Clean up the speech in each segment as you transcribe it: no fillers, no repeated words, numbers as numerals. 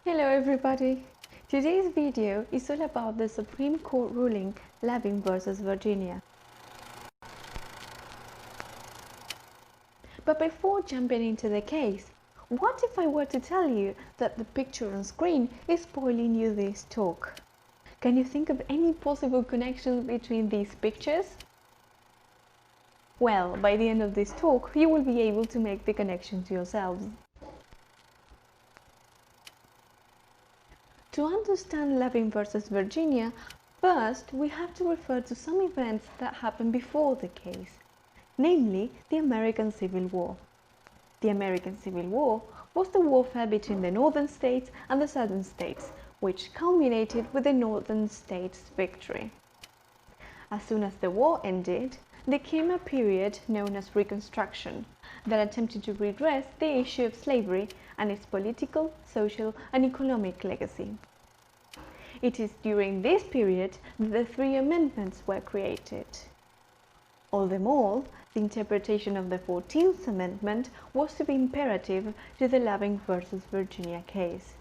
Hello everybody! Today's video is all about the Supreme Court ruling Lavin versus Virginia. But before jumping into the case, what if I were to tell you that the picture on screen is spoiling you this talk? Can you think of any possible connections between these pictures? Well, by the end of this talk, you will be able to make the connections yourselves. To understand Lavin versus Virginia, first we have to refer to some events that happened before the case, namely the American Civil War. The American Civil War was the warfare between the northern states and the southern states, which culminated with the northern states' victory. As soon as the war ended, there came a period known as Reconstruction that attempted to redress the issue of slavery and its political, social, and economic legacy. It is during this period that the three amendments were created. All the more, the interpretation of the 14th Amendment was to be imperative to the Lavin versus Virginia case.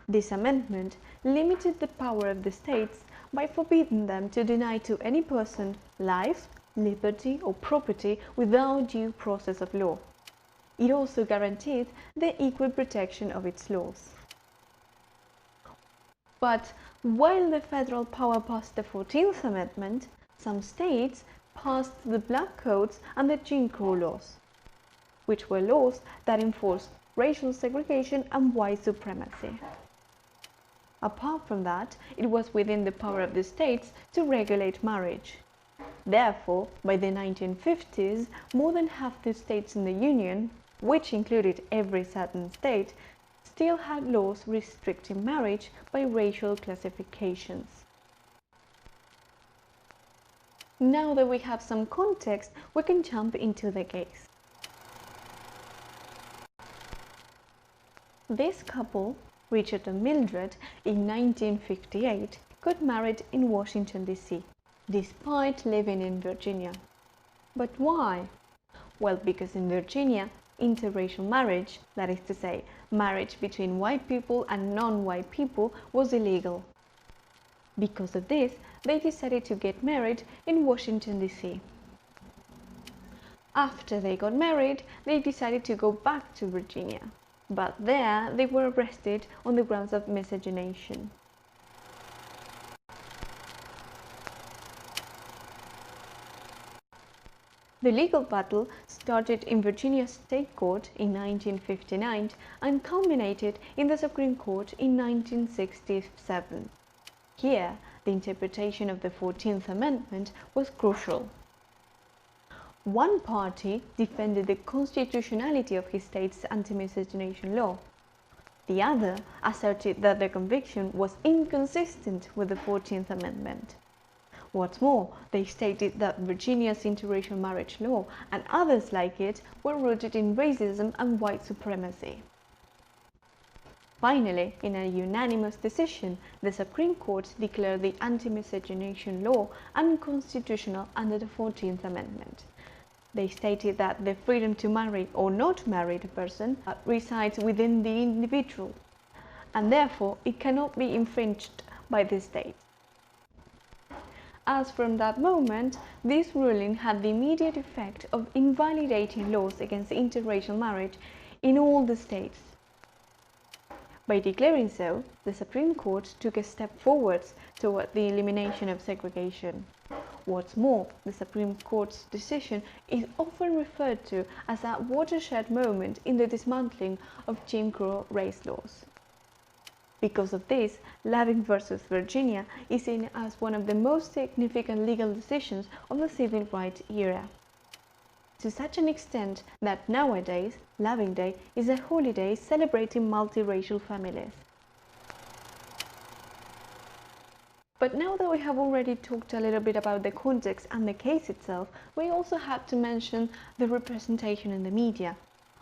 This amendment limited the power of the states by forbidding them to deny to any person life, liberty, or property without due process of law. It also guaranteed the equal protection of its laws. But while the federal power passed the 14th Amendment, some states passed the Black Codes and the Jim Crow laws, which were laws that enforced racial segregation and white supremacy. Apart from that, it was within the power of the states to regulate marriage. Therefore, by the 1950s, more than half the states in the Union, which included every southern state, still had laws restricting marriage by racial classifications. Now that we have some context, we can jump into the case. This couple, Richard and Mildred, in 1958, got married in Washington, D.C., despite living in Virginia. But why? Well, because in Virginia, interracial marriage, that is to say, marriage between white people and non-white people, was illegal. Because of this, they decided to get married in Washington, D.C. After they got married, they decided to go back to Virginia, but there they were arrested on the grounds of miscegenation. The legal battle started in Virginia State Court in 1959 and culminated in the Supreme Court in 1967. Here, the interpretation of the 14th Amendment was crucial. One party defended the constitutionality of his state's anti-miscegenation law. The other asserted that the conviction was inconsistent with the 14th Amendment. What's more, they stated that Virginia's interracial marriage law and others like it were rooted in racism and white supremacy. Finally, in a unanimous decision, the Supreme Court declared the anti-miscegenation law unconstitutional under the 14th Amendment. They stated that the freedom to marry or not marry a person resides within the individual, and therefore it cannot be infringed by the state. As from that moment, this ruling had the immediate effect of invalidating laws against interracial marriage in all the states. By declaring so, the Supreme Court took a step forwards toward the elimination of segregation. What's more, the Supreme Court's decision is often referred to as a watershed moment in the dismantling of Jim Crow race laws. Because of this, Lavin versus Virginia is seen as one of the most significant legal decisions of the civil rights era. To such an extent that nowadays, Lavin Day is a holiday celebrating multiracial families. But now that we have already talked a little bit about the context and the case itself, we also have to mention the representation in the media.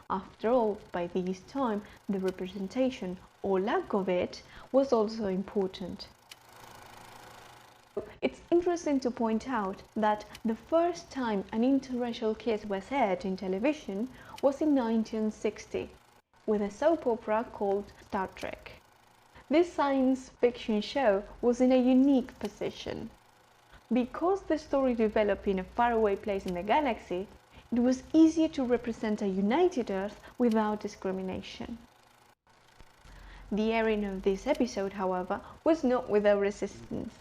After all, by this time, the representation, or lack of it, was also important. It's interesting to point out that the first time an interracial case was aired in television was in 1960, with a soap opera called Star Trek. This science fiction show was in a unique position. Because the story developed in a faraway place in the galaxy, it was easier to represent a united Earth without discrimination. The airing of this episode, however, was not without resistance.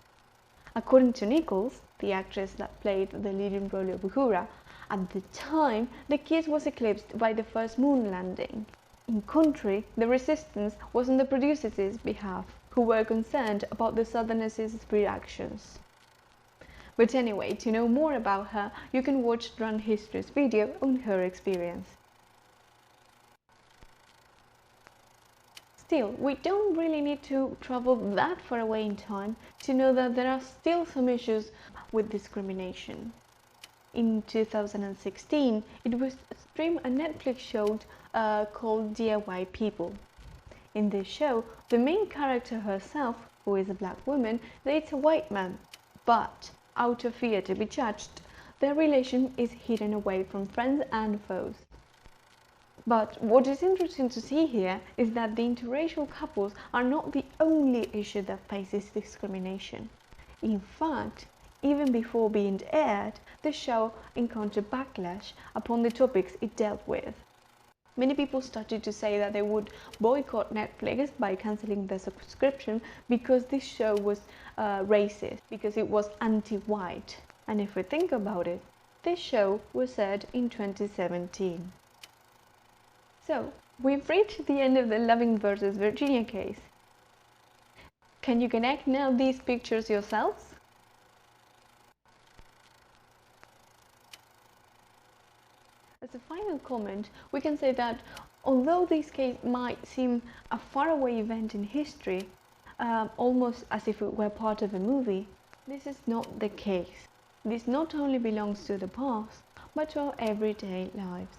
According to Nichols, the actress that played the leading role of Uhura, at the time the kiss was eclipsed by the first moon landing. In contrary, the resistance was on the producers' behalf, who were concerned about the Southerners' reactions. But anyway, to know more about her, you can watch Run History's video on her experience. Still, we don't really need to travel that far away in time to know that there are still some issues with discrimination. In 2016, it was streamed a Netflix show called DIY People. In this show, the main character herself, who is a black woman, dates a white man, but out of fear to be judged, their relation is hidden away from friends and foes. But what is interesting to see here is that the interracial couples are not the only issue that faces discrimination. In fact, even before being aired, the show encountered backlash upon the topics it dealt with. Many people started to say that they would boycott Netflix by cancelling their subscription because this show was racist, because it was anti-white. And if we think about it, this show was aired in 2017. So, we've reached the end of the Loving versus Virginia case. Can you connect now these pictures yourselves? As a final comment, we can say that although this case might seem a faraway event in history, almost as if it were part of a movie, this is not the case. This not only belongs to the past, but to our everyday lives.